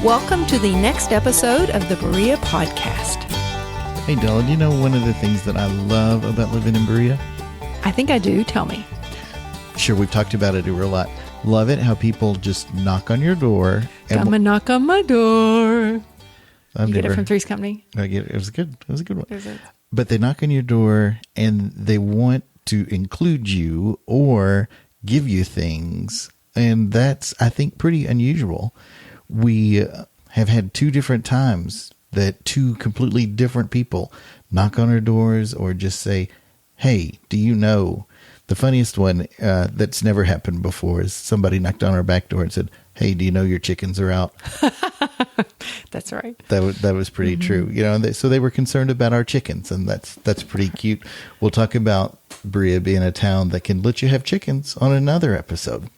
Welcome to the next episode of the Berea Podcast. Hey, Della, do you know one of the things that I love about living in Berea? I think I do. Tell me. Sure, we've talked about it a real lot. Love it how people just knock on your door. Come and knock on my door. You get it from Three's Company? I get it. It was good. It was a good one. Is it? But they knock on your door and they want to include you or give you things. And that's, I think, pretty unusual. We have had two different times that two completely different people knock on our doors or just say, hey, do you know? The funniest one that's never happened before is somebody knocked on our back door and said, hey, do you know your chickens are out? That's right. That was pretty true. You know, so they were concerned about our chickens, and that's pretty cute. We'll talk about Berea being a town that can let you have chickens on another episode.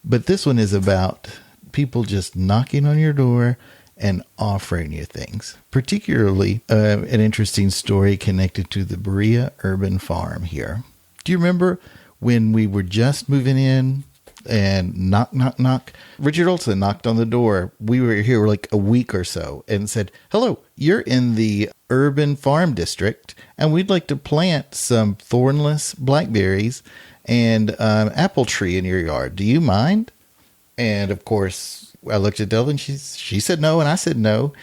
But this one is about people just knocking on your door and offering you things, particularly an interesting story connected to the Berea Urban Farm here. Do you remember when we were just moving in and knock, knock, knock? Richard Olson knocked on the door. We were here like a week or so and said, hello, you're in the Urban Farm District, and we'd like to plant some thornless blackberries and apple tree in your yard. Do you mind? And of course, I looked at Della and she said no, and I said no.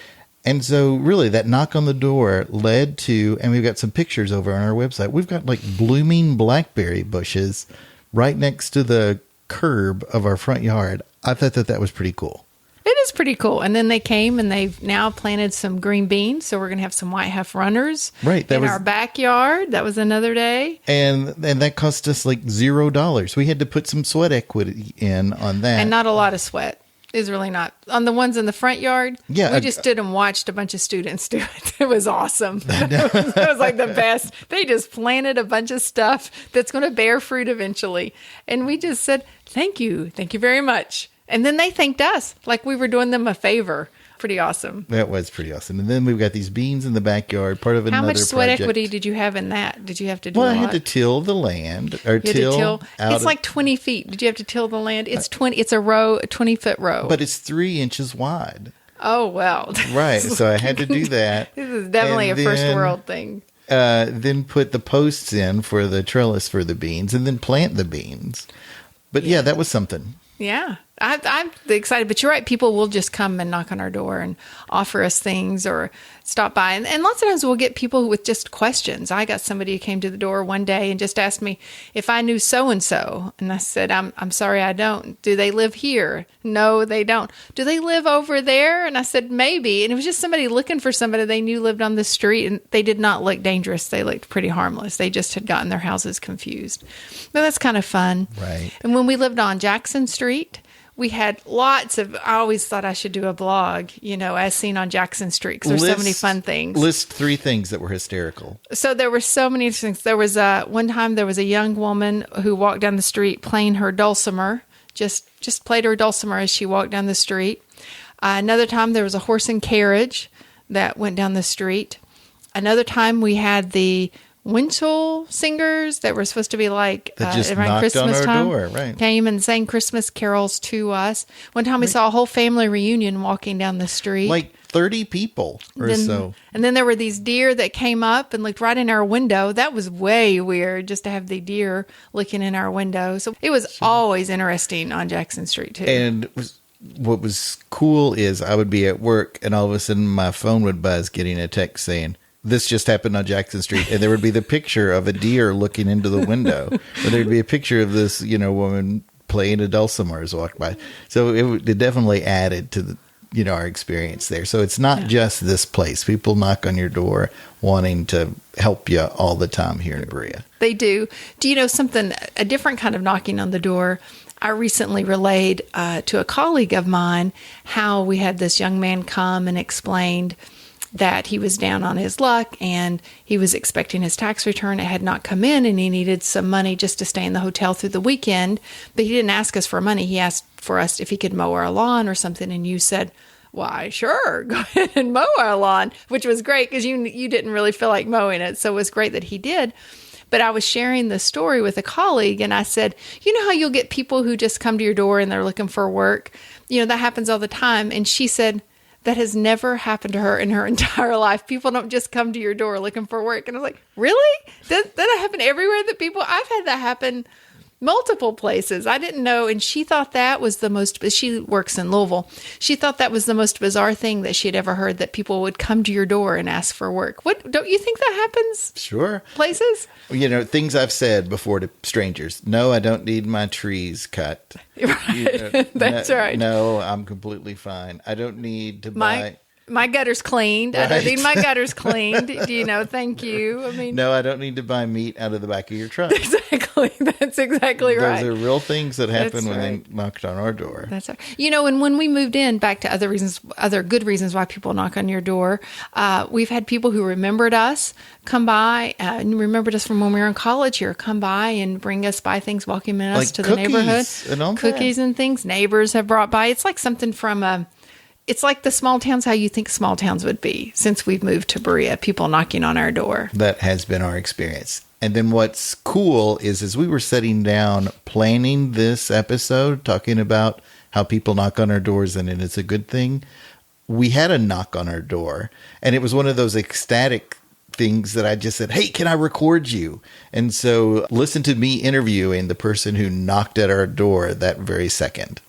And so really that knock on the door led to, and we've got some pictures over on our website. We've got like blooming blackberry bushes right next to the curb of our front yard. I thought that was pretty cool. It is pretty cool. And then they came and they've now planted some green beans. So we're going to have some white half runners in our backyard. That was another day. And that cost us like $0. We had to put some sweat equity in on that. And not a lot of sweat. Is really not. On the ones in the front yard, we just stood and watched a bunch of students do it. It was awesome. It was like the best. They just planted a bunch of stuff that's going to bear fruit eventually. And we just said, thank you. Thank you very much. And then they thanked us like we were doing them a favor. Pretty awesome. That was pretty awesome. And then we've got these beans in the backyard, part of another project. How much sweat equity did you have in that? Did you have to do a lot? I had to till the land. Or till. It's like 20 feet. Did you have to till the land? It's 20. It's a 20-foot row. But it's 3 inches wide. Oh, well. Right. So I had to do that. This is definitely a first world thing. Then put the posts in for the trellis for the beans and then plant the beans. But yeah, that was something. Yeah. I'm excited, but you're right. People will just come and knock on our door and offer us things or stop by. And lots of times we'll get people with just questions. I got somebody who came to the door one day and just asked me if I knew so-and-so. And I said, I'm sorry, I don't. Do they live here? No, they don't. Do they live over there? And I said, maybe. And it was just somebody looking for somebody they knew lived on the street. And they did not look dangerous. They looked pretty harmless. They just had gotten their houses confused. But that's kind of fun. Right. And when we lived on Jackson Street, we had lots of, I always thought I should do a blog, as seen on Jackson Street, because there's so many fun things. List 3 things that were hysterical. So there were so many things. There was one time there was a young woman who walked down the street playing her dulcimer, just played her dulcimer as she walked down the street. Another time there was a horse and carriage that went down the street. Another time we had the Winchell singers that were supposed to be like around Christmas time, right? Came and sang Christmas carols to us. One time we saw a whole family reunion walking down the street, like 30 people or so. And then there were these deer that came up and looked right in our window. That was way weird, just to have the deer looking in our window. So it was always interesting on Jackson Street too. And what was cool is I would be at work and all of a sudden my phone would buzz, getting a text saying, this just happened on Jackson Street, and there would be the picture of a deer looking into the window, or there'd be a picture of this, woman playing a dulcimer as walked by. So it definitely added to the, our experience there. So it's not just this place. People knock on your door wanting to help you all the time here in Berea. They do. Do you know something? A different kind of knocking on the door. I recently relayed to a colleague of mine how we had this young man come and explained that he was down on his luck and he was expecting his tax return. It had not come in and he needed some money just to stay in the hotel through the weekend. But he didn't ask us for money. He asked for us if he could mow our lawn or something. And you said, why, sure, go ahead and mow our lawn, which was great because you didn't really feel like mowing it. So it was great that he did. But I was sharing the story with a colleague, and I said, you know how you'll get people who just come to your door and they're looking for work? You know, that happens all the time. And she said, that has never happened to her in her entire life. People don't just come to your door looking for work. And I was like, really? That happen everywhere that people, I've had that happen multiple places. I didn't know. And she thought that was the most, she works in Louisville. She thought that was the most bizarre thing that she had ever heard, that people would come to your door and ask for work. What, don't you think that happens? Sure. Places? You know, things I've said before to strangers. No, I don't need my trees cut. Right. You know, That's right. No, I'm completely fine. I don't need to buy. My gutter's cleaned. Right. I don't need my gutters cleaned. You know, thank you. I mean, No, I don't need to buy meat out of the back of your truck. exactly. That's exactly right. Those are real things that happen That's when right. they knocked on our door. That's right. You know, and when we moved in, back to other reasons, other good reasons why people knock on your door, we've had people who remembered us come by and remembered us from when we were in college here, come by and bring us by things, welcoming us Like to the neighborhood. and all that. Cookies and things. Neighbors have brought by. It's like something from it's like the small towns, how you think small towns would be since we've moved to Berea, people knocking on our door. That has been our experience. And then what's cool is as we were sitting down planning this episode, talking about how people knock on our doors and it is a good thing, we had a knock on our door. And it was one of those ecstatic things that I just said, hey, can I record you? And so listen to me interviewing the person who knocked at our door that very second.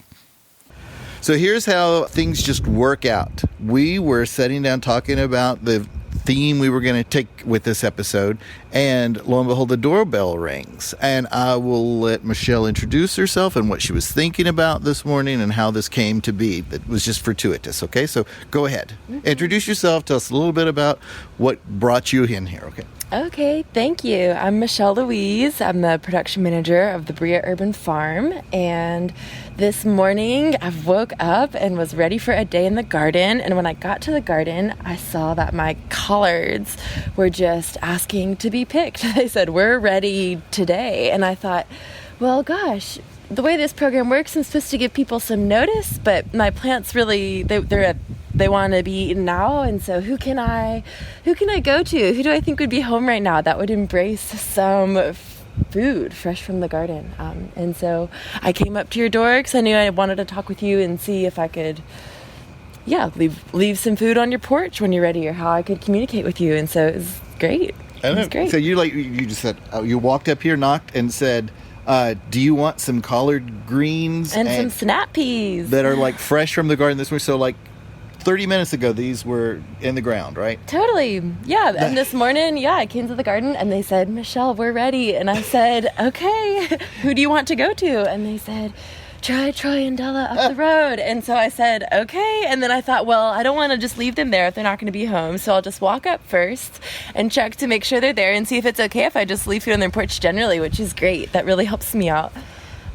So here's how things just work out. We were sitting down talking about the theme we were going to take with this episode, and lo and behold, the doorbell rings. And I will let Michelle introduce herself and what she was thinking about this morning and how this came to be. It was just fortuitous, okay? So go ahead. Introduce yourself. Tell us a little bit about what brought you in here, okay? Okay, thank you. I'm Michelle Louise. I'm the production manager of the Berea Urban Farm, and this morning I woke up and was ready for a day in the garden, and when I got to the garden, I saw that my collards were just asking to be picked. They said, we're ready today, and I thought, well, gosh, the way this program works, I'm supposed to give people some notice, but my plants really, they want to be eaten now, and so who can I go to? Who do I think would be home right now that would embrace some food fresh from the garden? And so I came up to your door because I knew I wanted to talk with you and see if I could, leave some food on your porch when you're ready, or how I could communicate with you. And so it was great. It was great. So you just said, you walked up here, knocked, and said, do you want some collard greens and some snap peas that are like fresh from the garden this way? So like 30 minutes ago, these were in the ground, right? Totally. Yeah. And this morning, I came to the garden and they said, Michelle, we're ready. And I said, okay, who do you want to go to? And they said, try Troy and Della up the road. And so I said, okay. And then I thought, well, I don't want to just leave them there if they're not going to be home. So I'll just walk up first and check to make sure they're there and see if it's okay if I just leave food on their porch generally, which is great. That really helps me out.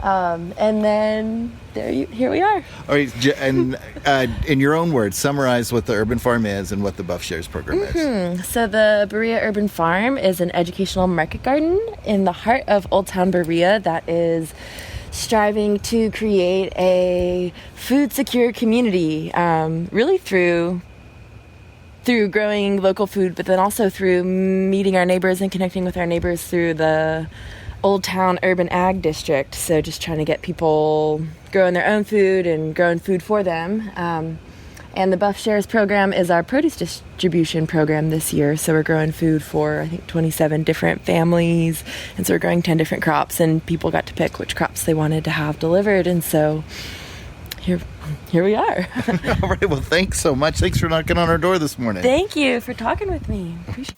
And then here we are. All right, and in your own words, summarize what the Urban Farm is and what the Buff Shares program is. So the Berea Urban Farm is an educational market garden in the heart of Old Town Berea that is striving to create a food-secure community, really through growing local food, but then also through meeting our neighbors and connecting with our neighbors through the Old Town Urban Ag District. So just trying to get people growing their own food and growing food for them. And the Buff Shares program is our produce distribution program this year. So we're growing food for, I think, 27 different families. And so we're growing 10 different crops, and people got to pick which crops they wanted to have delivered. And so here we are. All right. Well, thanks so much. Thanks for knocking on our door this morning. Thank you for talking with me. Appreciate it.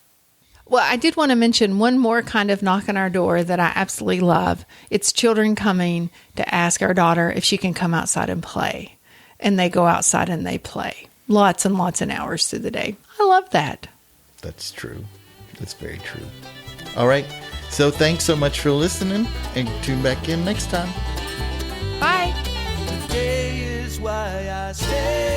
Well, I did want to mention one more kind of knock on our door that I absolutely love. It's children coming to ask our daughter if she can come outside and play. And they go outside and they play. Lots and lots of hours through the day. I love that. That's true. That's very true. All right. So thanks so much for listening, and tune back in next time. Bye. Today is why I stay.